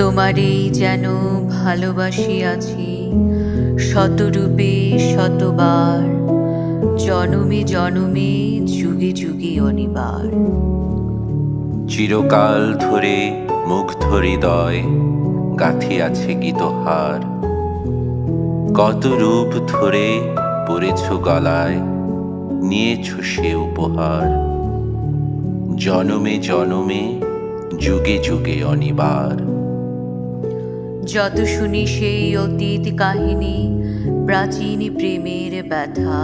তোমারেই যেন ভালোবাসিয়াছি শতরূপে শতবার, জনমে জনমে যুগে যুগে অনিবার। চিরকাল ধরে মুগ্ধ হৃদয় গাঁথিয়াছে গীতহার, কত রূপ ধরে পড়েছ গলায়, নিয়েছ সে উপহার। জনমে জনমে যুগে যুগে অনিবার। যত শুনি সেই অতীত কাহিনী, প্রাচীন প্রেমের ব্যথা,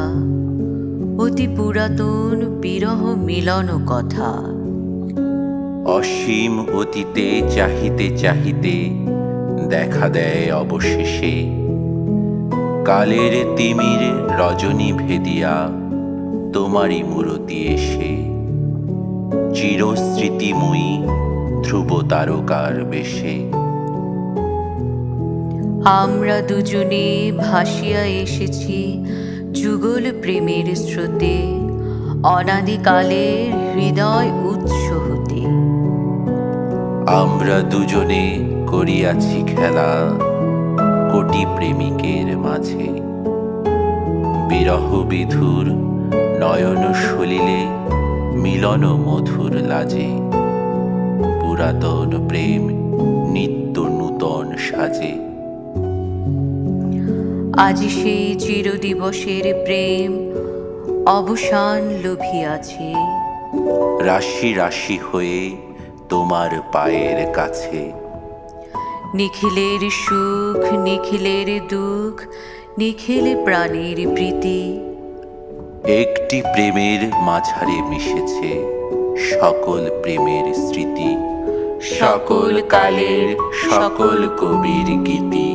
অতি পুরাতন বিরহ মিলন কথা। অসীম অতীতে চাহিতে চাহিতে দেখা দেয় অবশেষে, কালের তিমির রজনী ভেদিয়া তোমারই মূরতি এসে। চিরস্মৃতিময়ী ধ্রুব তারকার বেশে। আমরা দুজনে ভাসিয়া এসেছি যুগল প্রেমের স্রোতে, অনাদিকালের হৃদয় উৎস হতে। আমরা দুজনে করিয়াছি খেলা কোটি প্রেমিকের মাঝে, বিরহ বিধুর নয়ন সলিলে মিলন মধুর লাজে। পুরাতন প্রেম নিত্য নূতন সাজে। আজ সেই চিরদিবসের প্রেম অবসান লোভিয়াছে, রাশি রাশি হয়ে তোমার পায়ের কাছে। নিখিলের সুখ নিখিলের দুঃখ, নিখিল প্রাণের প্রীতি। একটি প্রেমের মাঝারে মিশেছে সকল প্রেমের স্মৃতি, সকল কালের সকল কবির গীতি।